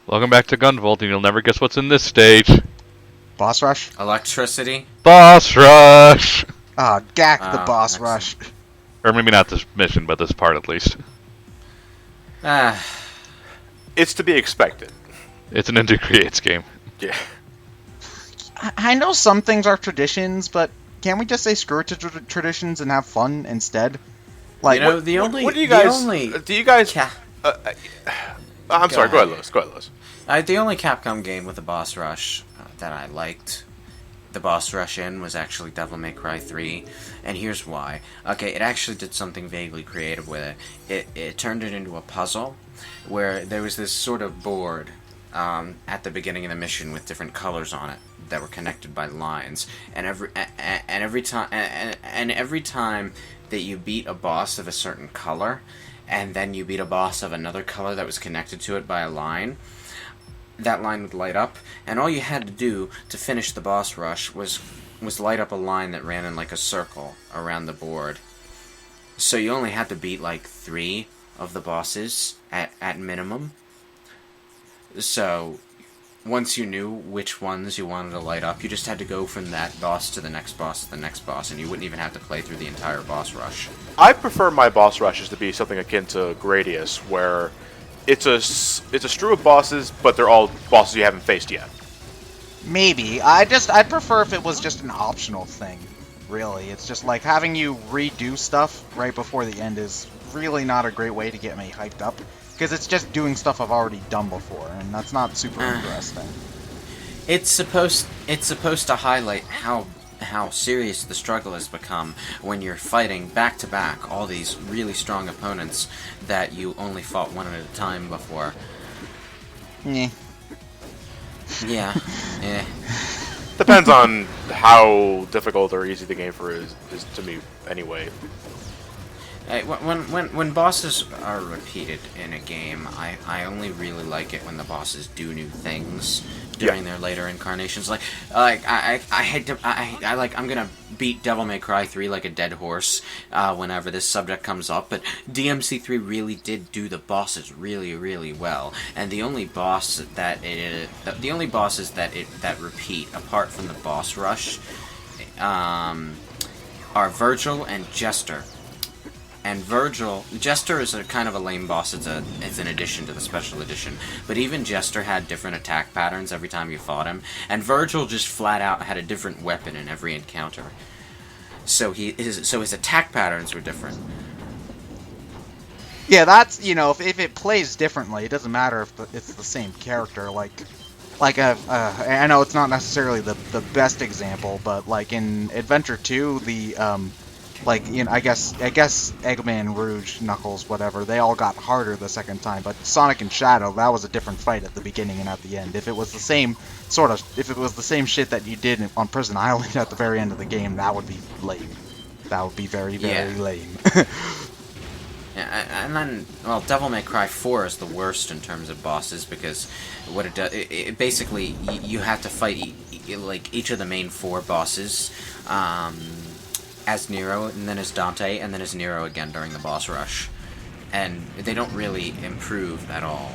Welcome back to Gunvolt, and you'll never guess what's in this stage. Boss rush? Electricity. Boss Rush! Ah, gack the boss excellent. rush. Or maybe not this mission, but this part at least. Ah, It's to be expected. It's an IntiCreates game. Yeah. I know some things are traditions, but can't we just say screw it to traditions and have fun instead? Like, you know, the only. What do you guys? The only, do you guys? Ca- I'm sorry. Go ahead, Lewis. Go ahead, Lewis. the only Capcom game with a boss rush that I liked, the boss rush in, was actually Devil May Cry 3, and here's why. Okay, it actually did something vaguely creative with it. It turned it into a puzzle, where there was this sort of board at the beginning of the mission with different colors on it that were connected by lines, and every time that you beat a boss of a certain color, and then you beat a boss of another color that was connected to it by a line, that line would light up, and all you had to do to finish the boss rush was light up a line that ran in like a circle around the board. So you only had to beat like 3 of the bosses at minimum. So once you knew which ones you wanted to light up, you just had to go from that boss to the next boss to the next boss, and you wouldn't even have to play through the entire boss rush. I prefer my boss rushes to be something akin to Gradius, where it's a strew of bosses, but they're all bosses you haven't faced yet. maybe. I'd prefer if it was just an optional thing, really. It's just like having you redo stuff right before the end is really not a great way to get me hyped up, because it's just doing stuff I've already done before, and that's not super interesting. It's supposed to highlight how serious the struggle has become when you're fighting back to back all these really strong opponents that you only fought one at a time before. Yeah. Yeah. Depends on how difficult or easy the game for is to me anyway. When bosses are repeated in a game, I only really like it when the bosses do new things during their later incarnations. I'm gonna beat Devil May Cry 3 like a dead horse whenever this subject comes up, but DMC3 really did do the bosses really, really well. And the only bosses that repeat apart from the boss rush are Virgil and Jester. And Jester is a kind of a lame boss. It's an addition to the special edition. But even Jester had different attack patterns every time you fought him, and Virgil just flat out had a different weapon in every encounter. So his attack patterns were different. Yeah, that's, if it plays differently, it doesn't matter if it's the same character. I know it's not necessarily the best example, but like in Adventure 2, I guess Eggman, Rouge, Knuckles, whatever, they all got harder the second time, but Sonic and Shadow, that was a different fight at the beginning and at the end. If it was the same shit that you did on Prison Island at the very end of the game, that would be lame. That would be very, very lame. Yeah, and then, Devil May Cry 4 is the worst in terms of bosses, because what it does, it basically, you have to fight each of the main 4 bosses, as Nero, and then as Dante, and then as Nero again during the boss rush. And they don't really improve at all.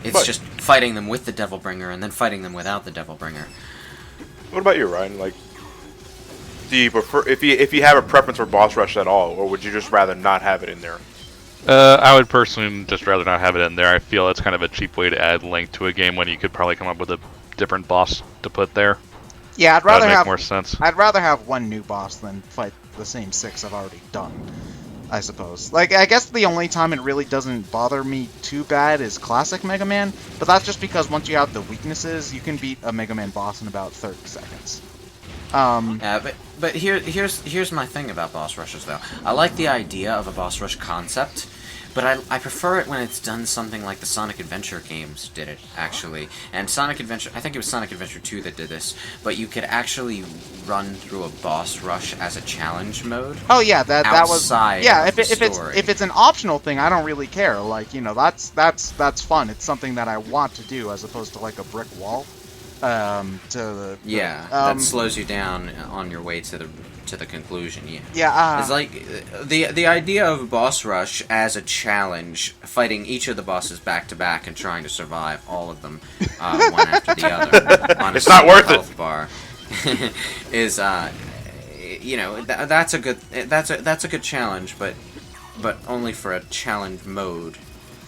It's just fighting them with the Devil Bringer, and then fighting them without the Devil Bringer. What about you, Ryan? Do you prefer, if you have a preference for boss rush at all, or would you just rather not have it in there? I would personally just rather not have it in there. I feel it's kind of a cheap way to add length to a game when you could probably come up with a different boss to put there. Yeah, I'd rather have more sense. I'd rather have one new boss than fight the same 6 I've already done, I suppose. I guess the only time it really doesn't bother me too bad is classic Mega Man, but that's just because once you have the weaknesses, you can beat a Mega Man boss in about 30 seconds. But here's my thing about boss rushes, though. I like the idea of a boss rush concept, but I prefer it when it's done something like the Sonic Adventure games did it, actually. And Sonic Adventure, I think it was Sonic Adventure 2 that did this, but you could actually run through a boss rush as a challenge mode. Oh yeah, that was if it's an optional thing, I don't really care. That's fun. It's something that I want to do as opposed to like a brick wall. That slows you down on your way to the to the conclusion. Yeah. Yeah. It's like the idea of a boss rush as a challenge, fighting each of the bosses back to back and trying to survive all of them one after the other on a It's not single worth it. health bar is that's a good challenge, but only for a challenge mode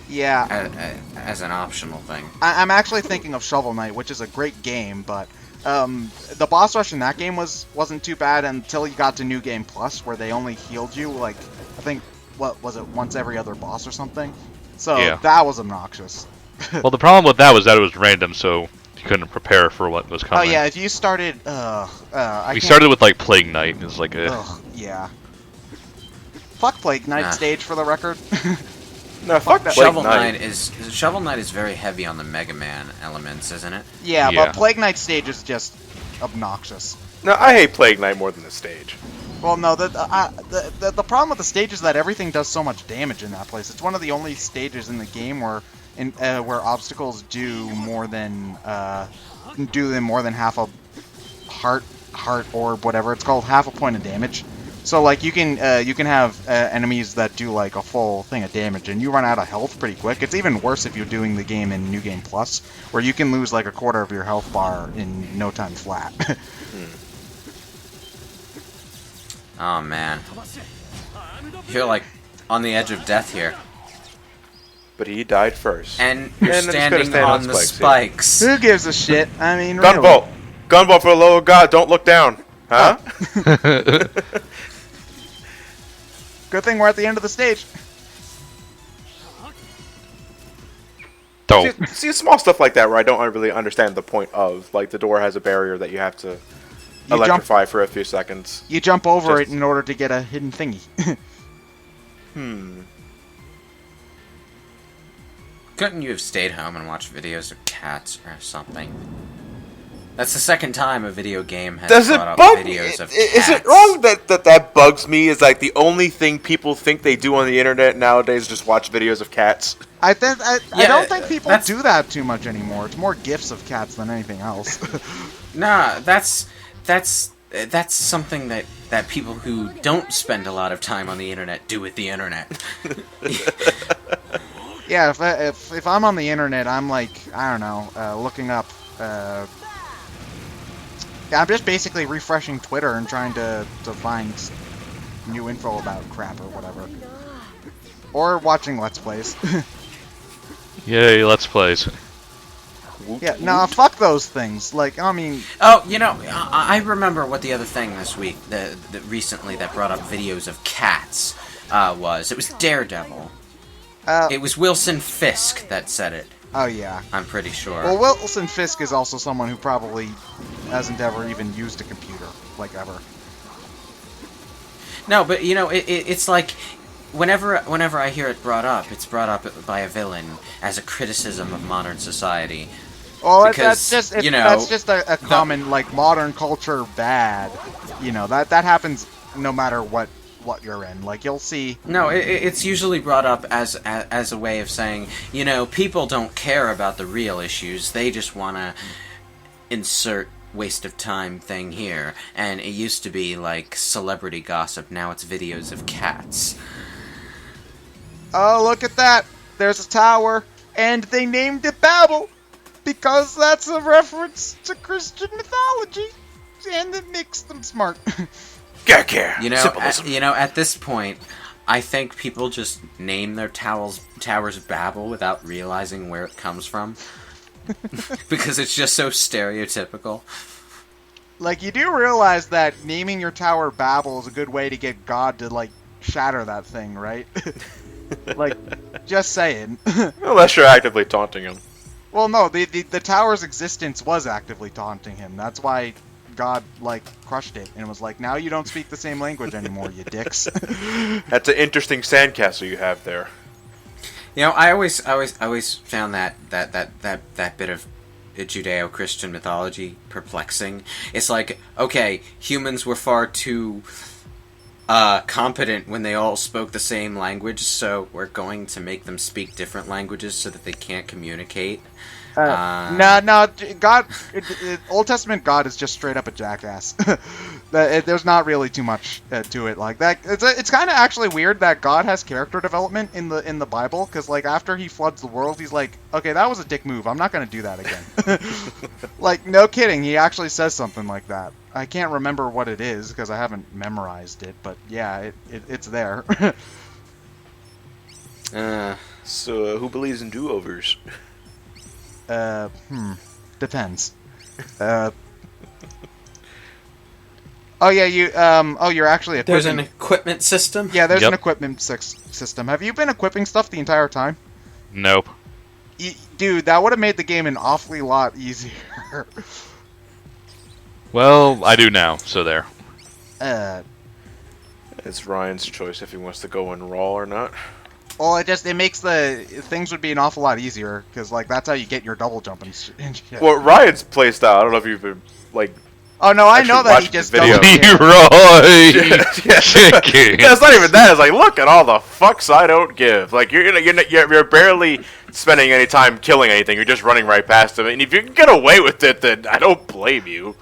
Yeah. as an optional thing. I'm actually thinking of Shovel Knight, which is a great game, but the boss rush in that game wasn't too bad until you got to New Game Plus, where they only healed you, like, I think, what was it, once every other boss or something? So Yeah. that was obnoxious. Well, the problem with that was that it was random, so you couldn't prepare for what was Oh coming. yeah, if you started, We started with like Plague Knight. It was like, Ugh, yeah. Fuck Plague Knight Nah. stage for the record. No, fuck that. Shovel Knight is very heavy on the Mega Man elements, isn't it? Yeah, Yeah. but Plague Knight stage is just obnoxious. No, I hate Plague Knight more than the stage. Well, no, the problem with the stage is that everything does so much damage in that place. It's one of the only stages in the game where where obstacles do more than half a heart orb, whatever it's called, half a point of damage. So like you can have enemies that do like a full thing of damage, and you run out of health pretty quick. It's even worse if you're doing the game in New Game Plus, where you can lose like a quarter of your health bar in no time flat. Oh man, you're like on the edge of death here, But he died first. and you're And then he's gonna standing stand on on the spikes, spikes. Who gives a shit? I mean, really. Gunvolt! Gunvolt for the love of God, don't look down! Huh? Good thing we're at the end of the stage. don't. See, small stuff like that where I don't really understand the point of. Like, the door has a barrier that you have to electrify for a few seconds. You jump over Just- it in order to get a hidden thingy. Couldn't you have stayed home and watched videos of cats or something? That's the second time a video game has Does it brought up bug me? videos of Is cats. it wrong that bugs me? Is like the only thing people think they do on the internet nowadays is just watch videos of cats? I Yeah, don't think people that's- do that too much anymore. It's more gifs of cats than anything else. Nah, that's something that people who don't spend a lot of time on the internet do with the internet. Yeah, if I'm on the internet, I'm like, I don't know, looking up. Yeah, I'm just basically refreshing Twitter and trying to find new info about crap or whatever. Or watching Let's Plays. Yay, Let's Plays. Yeah, nah, fuck those things. Like, I mean, Oh, you know, I remember what the other thing this week, recently that brought up videos of cats was. It was Daredevil. It was Wilson Fisk that said it. oh yeah. I'm pretty sure. Well, Wilson Fisk is also someone who probably hasn't ever even used a computer, like ever. No, but you know, it's like whenever I hear it brought up, it's brought up by a villain as a criticism of modern society. Well, Because, that's just you know, that's just a common like modern culture bad. You know that happens no matter what you're in. Like you'll see. No, it's usually brought up as a way of saying, you know, people don't care about the real issues. They just want to insert waste of time thing here. And it used to be like celebrity gossip. Now it's videos of cats. Oh, look at that! There's a tower, and they named it Babel because that's a reference to Christian mythology, and it makes them smart. Gack here. You know, Symbolism. at this point, I think people just name their towers Babel without realizing where it comes from. Because it's just so stereotypical. Like, you do realize that naming your tower Babel is a good way to get God to, like, shatter that thing, right? Like, just saying. Unless you're actively taunting him. Well, no, the tower's existence was actively taunting him. That's why God, like, crushed it and was like, now you don't speak the same language anymore, you dicks. That's an interesting sandcastle you have there. You know, I always found that bit of Judeo-Christian mythology perplexing. It's like, okay, humans were far too competent when they all spoke the same language, so we're going to make them speak different languages so that they can't communicate. No, God, Old Testament God is just straight up a jackass. There's not really too much to it like that. It's kind of actually weird that God has character development in the Bible, because like after he floods the world, he's like, okay, that was a dick move. I'm not gonna do that again. Like, no kidding. He actually says something like that. I can't remember what it is because I haven't memorized it, but yeah, it's there. So, who believes in do-overs? Depends. Oh yeah, you're actually equipping. There's an equipment system? Yeah, there's an Yep. equipment system. Have you been equipping stuff the entire time? Nope. Dude, that would have made the game an awfully lot easier. Well, I do now, so there. It's Ryan's choice if he wants to go in raw or not. Well, it makes things would be an awful lot easier, because like that's how you get your double jump and shit. Well, Ryan's playstyle, I don't know if you've been, like... Oh no, I actually know that he watched the just video. doesn't care. Leroy! Chicken. Yeah, it's not even that. It's like, look at all the fucks I don't give. Like, you're barely spending any time killing anything. You're just running right past them. And if you can get away with it, then I don't blame you.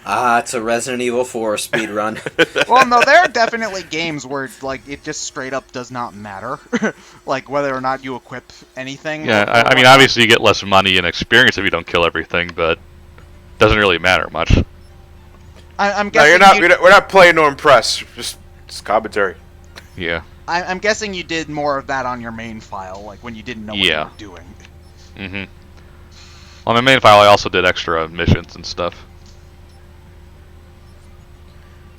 It's a Resident Evil 4 speedrun. Well, no, there are definitely games where like it just straight up does not matter, like whether or not you equip anything. Yeah, I mean, obviously you get less money and experience if you don't kill everything, but it doesn't really matter much. I'm No, guessing we're not playing to impress. Just commentary. Yeah. I'm guessing you did more of that on your main file, like when you didn't know what you Yeah. were doing. Mm-hmm. On my main file, I also did extra missions and stuff.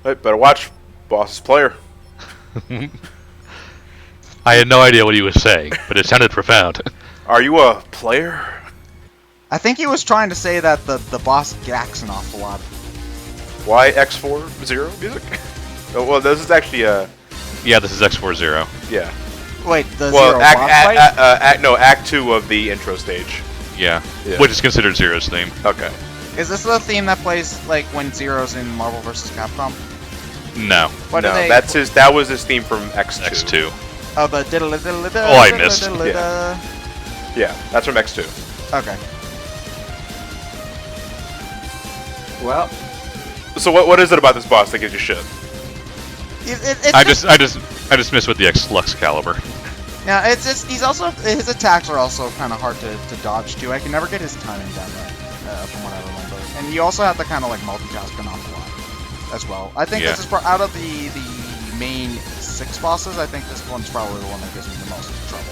Hey, better watch. Boss's player. I had no idea what he was saying, but it sounded profound. Are you a player? I think he was trying to say that the boss gacks an awful lot. Why X40 music? Oh, well, this is actually Yeah, this is X40. yeah. Wait, the Well, zero boss fight? Act 2 of the intro stage. Yeah. Yeah. Which is considered Zero's theme. Okay. Is this the theme that plays like when Zero's in Marvel vs. Capcom? No. What do No, they? that was his theme from X2. X2. Oh, the diddle diddle diddle. Oh, I missed. Yeah, that's from X2. Okay. Well, So what is it about this boss that gives you shit? It's I just missed with the Lux Caliber. Yeah, it's just his attacks are also kind of hard to dodge too. I can never get his timing down right, from what I remember. And you also have to kind of like multitask an awful lot as well. I think Yeah. this is out of the main 6 bosses. I think this one's probably the one that gives me the most trouble.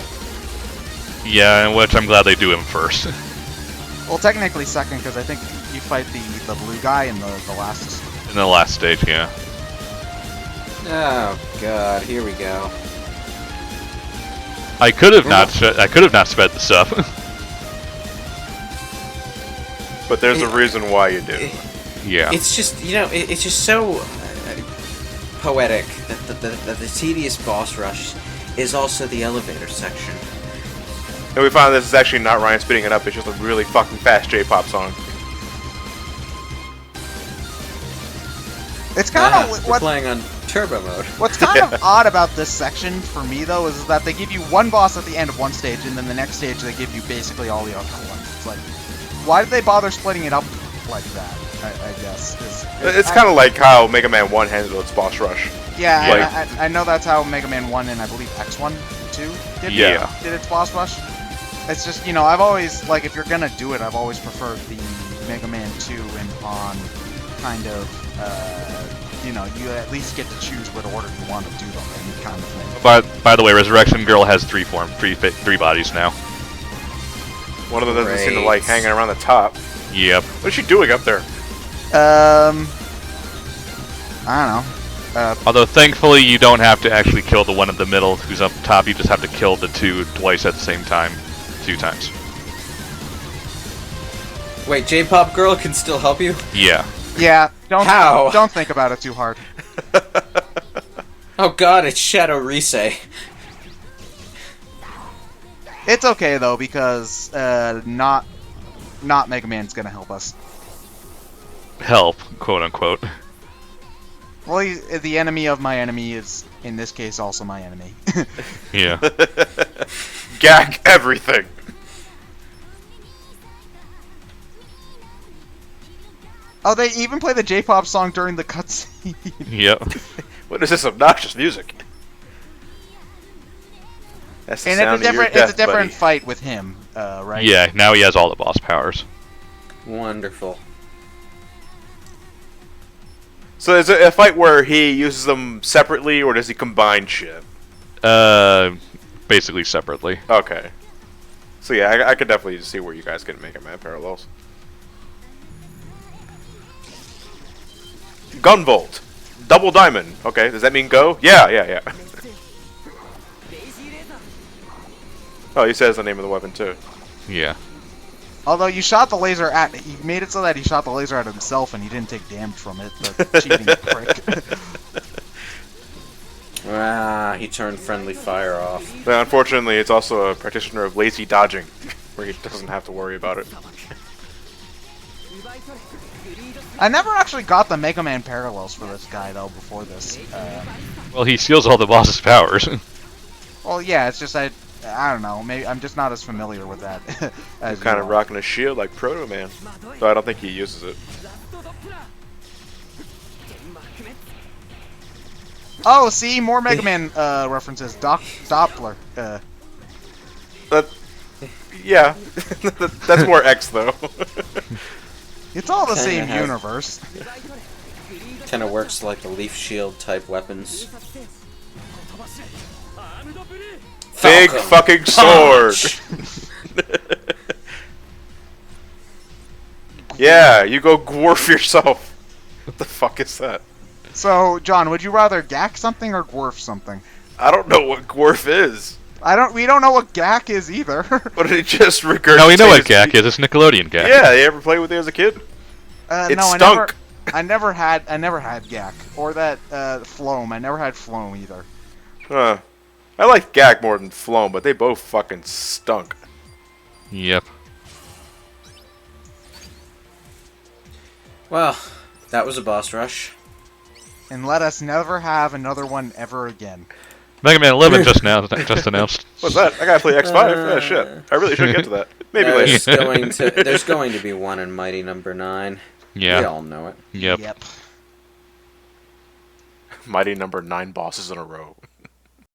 Yeah, and which I'm glad they do him first. Well, technically second because I think you fight the blue guy in the last. In the last stage, yeah. oh god, here we go. I could have not sped this up. But there's a reason why you do. Yeah. It's just, it's just so poetic that the tedious boss rush is also the elevator section. And we found this is actually not Ryan speeding it up, it's just a really fucking fast J-pop song. It's kind of we're playing on turbo mode. What's kind of odd about this section for me though is that they give you one boss at the end of one stage, and then the next stage they give you basically all the other ones. It's like, why did they bother splitting it up like that? I guess It's kind of like how Mega Man 1 handled its boss rush. Yeah, like- I know that's how Mega Man 1 and I believe X1 too did its boss rush. It's just, I've always, like, if you're gonna do it, I've always preferred the Mega Man 2 and on kind of, you at least get to choose what order you want to do them in, kind of thing. By the way, Resurrection Girl has three bodies now. One of them doesn't seem to Great. like hanging around the top. Yep. What is she doing up there? I don't know. Although thankfully you don't have to actually kill the one in the middle who's up top. You just have to kill the two twice at the same time, 2 times. Wait, J-pop girl can still help you? Yeah. Yeah, How? don't think about it too hard. Oh god, it's Shadow Risei. It's okay though because not Mega Man's gonna help us. Help, quote unquote. Well, the enemy of my enemy is in this case also my enemy. Yeah. Gack everything. Oh, they even play the J-pop song during the cutscene. Yep. What is this obnoxious music? That's the And sound of your it's death, a different buddy. fight with him, right? Yeah, now he has all the boss powers. Wonderful. So is it a fight where he uses them separately, or does he combine shit? Basically separately. Okay. So yeah, I could definitely see where you guys can make Mega Man parallels. Gunvolt. Double diamond. Okay, does that mean go? Yeah. Oh, he says the name of the weapon too. Yeah. Although you shot the laser at, he made it so that he shot the laser at himself and he didn't take damage from it. The cheating prick. Ah, he turned friendly fire off. But unfortunately, it's also a practitioner of lazy dodging, where he doesn't have to worry about it. I never actually got the Mega Man parallels for this guy though before this. Well, he steals all the boss's powers. Well, yeah, it's just I don't know. Maybe I'm just not as familiar with that. As He's kind you of are. rocking a shield like Proto Man, though I don't think he uses it. Oh, see, more Mega Man references. Doppler. Yeah, that's more X though. It's all the Kinda same have- universe. Kind of works like the leaf shield type weapons. Big Falcon fucking sword. punch! Yeah, you go dwarf yourself. What the fuck is that? So, John, would you rather gack something or dwarf something? I don't know what dwarf is. We don't know what gack is either. What did it just regurgitate? No, we know what his- gack is. It's Nickelodeon gack. Yeah, you ever play with it as a kid? It No, stunk. I never had gack or that Floam. I never had Floam either. Huh. I like Gak more than Floam, but they both fucking stunk. Yep. Well, that was a boss rush. And let us never have another one ever again. Mega Man 11 just announced. What's that? I gotta play X5? Yeah, shit. I really should get to that. Maybe later. There's going to be one in Mighty Number 9. We Yeah. all know it. Yep. Yep. Mighty number 9 bosses in a row.